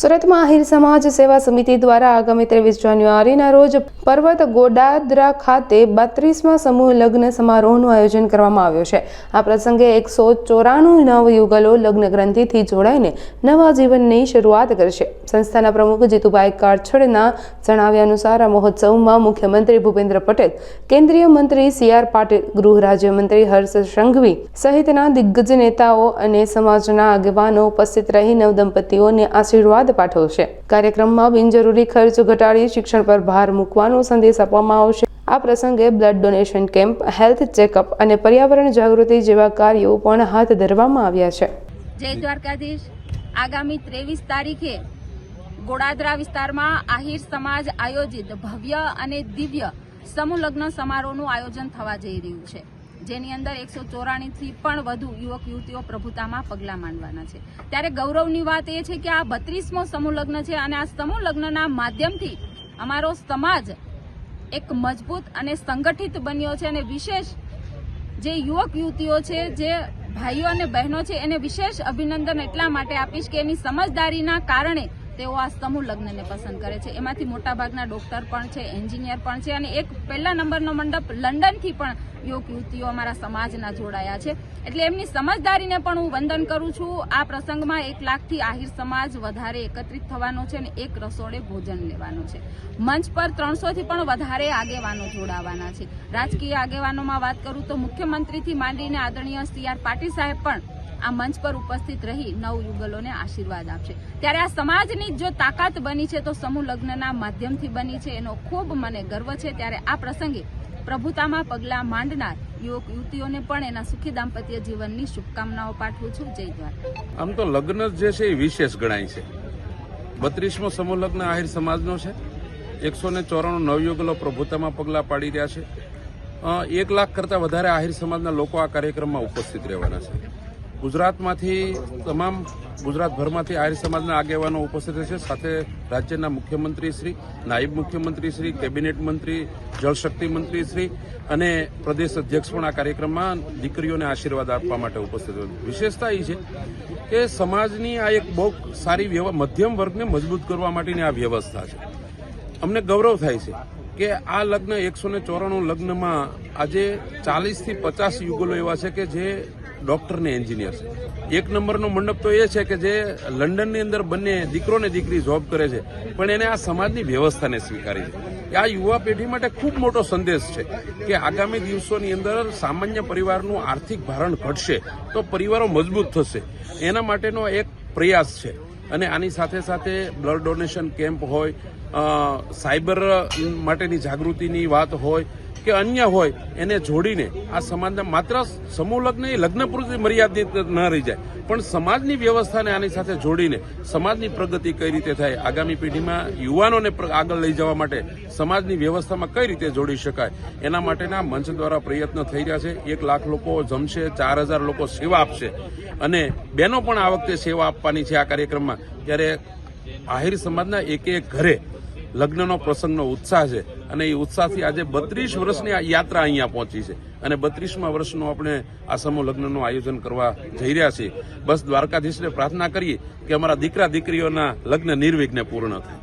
સુરતમાં આહિર સમાજ સેવા સમિતિ દ્વારા આગામી 23 જાન્યુઆરીના રોજ પર્વત ગોડાદરા ખાતે 32મા સમૂહ લગ્ન સમારોહનું આયોજન કરવામાં આવ્યું છે। આ પ્રસંગે 194 નવયુગલો લગ્ન ગ્રંથિથી જોડાઈને નવા જીવનની શરૂઆત કરશે। સંસ્થાના પ્રમુખ જીતુભાઈ કાછડના જણાવ્યા અનુસાર આ મહોત્સવમાં મુખ્યમંત્રી ભૂપેન્દ્ર પટેલ, કેન્દ્રીય મંત્રી CR પાટીલ, ગૃહ રાજ્યમંત્રી હર્ષ સંઘવી સહિતના દિગ્ગજ નેતાઓ અને સમાજના આગેવાનો ઉપસ્થિત રહી નવદંપતીઓને આશીર્વાદ પાઠવશે। કાર્યક્રમમાં બિનજરૂરી ખર્ચ ઘટાડી શિક્ષણ પર ભાર મૂકવાનો સંદેશ આપવામાં આવશે। આ પ્રસંગે blood donation camp, health checkup અને પર્યાવરણ જાગૃતિ જેવા કાર્યો પણ હાથ ધરવામાં આવ્યા છે। જય દ્વારકાધીશ। આગામી 23 તારીખે ગોડાદરા વિસ્તારમાં આહિર સમાજ આયોજિત ભવ્ય અને દિવ્ય સમૂહ લગ્ન સમારોહનું આયોજન થવા જઈ રહ્યું છે, જેની અંદર 194 થી પણ વધુ યુવક યુવતીઓ પ્રભુતામાં પગલાં માંડવાના છે। ત્યારે ગૌરવની વાત એ છે કે આ 32મો સમૂહ લગ્ન છે અને આ સમૂહ લગ્નના માધ્યમથી અમારો સમાજ એક મજબૂત અને સંગઠિત બન્યો છે અને વિશેષ જે યુવક યુવતીઓ છે, જે ભાઈઓ અને બહેનો છે, એને વિશેષ અભિનંદન એટલા માટે આપીશ કે એની સમજદારીના કારણે તેઓ આ સમૂહ લગ્નને પસંદ કરે છે। એમાંથી મોટાભાગના ડોક્ટર પણ છે, એન્જિનિયર પણ છે અને એક પહેલા નંબરનો મંડપ લંડનથી પણ યુવક યુવતીઓ અમારા સમાજના જોડાયા છે। એટલે એમની સમજદારીને પણ હું વંદન કરું છું। આ પ્રસંગમાં 1 લાખથી આહિર સમાજ વધારે એકત્રિત થવાનો છે અને એક રસોડે ભોજન લેવાનું છે। મંચ પર 300 થી પણ વધારે આગેવાનો જોડાવાના છે। રાજકીય આગેવાનોમાં વાત કરું તો મુખ્યમંત્રીથી માંડીને આદરણીય CR પાટીલ સાહેબ પણ આ મંચ પર ઉપસ્થિત રહી નવયુગલોને આશીર્વાદ આપશે। ત્યારે આ સમાજની જો તાકાત બની છે તો સમૂહ લગ્નના માધ્યમથી બની છે, એનો ખૂબ મને ગર્વ છે। ત્યારે આ પ્રસંગે પ્રભુતામાં પગલાં માંડનાર યુવક યુવતીઓને પણ એના સુખી દાંપત્ય જીવનની શુભકામનાઓ પાઠવું છું। જય દ્વારકા। આમ તો લગ્ન જે છે એ વિશેષ ગણાય છે। 32મો સમૂહ લગ્ન આહિર સમાજનો છે। 194 નવયુગલો પ્રભુતામાં પગલાં પાડી રહ્યા છે। 1 લાખ કરતાં વધારે આહિર સમાજના લોકો આ કાર્યક્રમમાં ઉપસ્થિત રહેવાના છે। ગુજરાતમાંથી તમામ ગુજરાતભરમાંથી આહિર સમાજના આગેવાનો ઉપસ્થિત રહેશે। સાથે રાજ્યના મુખ્યમંત્રી શ્રી, નાયબ મુખ્યમંત્રી શ્રી, કેબિનેટ મંત્રી, જળશક્તિ મંત્રી શ્રી અને પ્રદેશ અધ્યક્ષ પણ આ કાર્યક્રમમાં દીકરીઓને આશીર્વાદ આપવા માટે ઉપસ્થિત રહેશે। વિશેષતા એ છે કે સમાજની આ એક બહુ સારી મધ્યમ વર્ગને મજબૂત કરવા માટેની આ વ્યવસ્થા છે। અમને ગૌરવ થાય છે કે આ લગ્ન 194 લગ્નમાં આજે 40 થી 50 યુગલો એવા છે કે જે ડોક્ટર ને એન્જિનિયર છે। 1 નંબરનો મંડપ તો એ છે કે જે લંડનની અંદર બંને દીકરો ને દીકરી જોબ કરે છે, પણ એને આ સમાજની વ્યવસ્થાને સ્વીકારી છે। આ યુવા પેઢી માટે ખૂબ મોટો સંદેશ છે કે આગામી દિવસોની અંદર સામાન્ય પરિવારનું આર્થિક ભારણ ઘટશે તો પરિવારો મજબૂત થશે, એના માટેનો એક પ્રયાસ છે। અને આની સાથે સાથે બ્લડ ડોનેશન કેમ્પ હોય, સાયબર માટેની જાગૃતિની વાત હોય કે અન્ય હોય, એને જોડીને આ સમાજના માત્ર સમૂહ લગ્ન એ લગ્ન પૂરતી મર્યાદિત ન રહી જાય, પણ સમાજની વ્યવસ્થાને આની સાથે જોડીને સમાજની પ્રગતિ કઈ રીતે થાય, આગામી પેઢીમાં યુવાનોને આગળ લઈ જવા માટે સમાજની વ્યવસ્થામાં કઈ રીતે જોડી શકાય, એના માટેના મંચ દ્વારા પ્રયત્ન થઈ રહ્યા છે। 1 લાખ લોકો જમશે, 4000 લોકો સેવા આપશે અને બહેનો પણ આ વખતે સેવા આપવાની છે આ કાર્યક્રમમાં। ત્યારે આહિર સમાજના એક ઘરે લગ્નનો પ્રસંગનો ઉત્સાહ છે અને એ ઉત્સાહથી આજે 32 વર્ષની આ યાત્રા અહીંયા પહોંચી છે અને 32મા વર્ષનું આપણે આ સમૂહ લગ્નનું આયોજન કરવા જઈ રહ્યા છીએ। બસ દ્વારકાધીશને પ્રાર્થના કરીએ કે અમારા દીકરા દીકરીઓના લગ્ન નિર્વિઘ્ને પૂર્ણ થાય।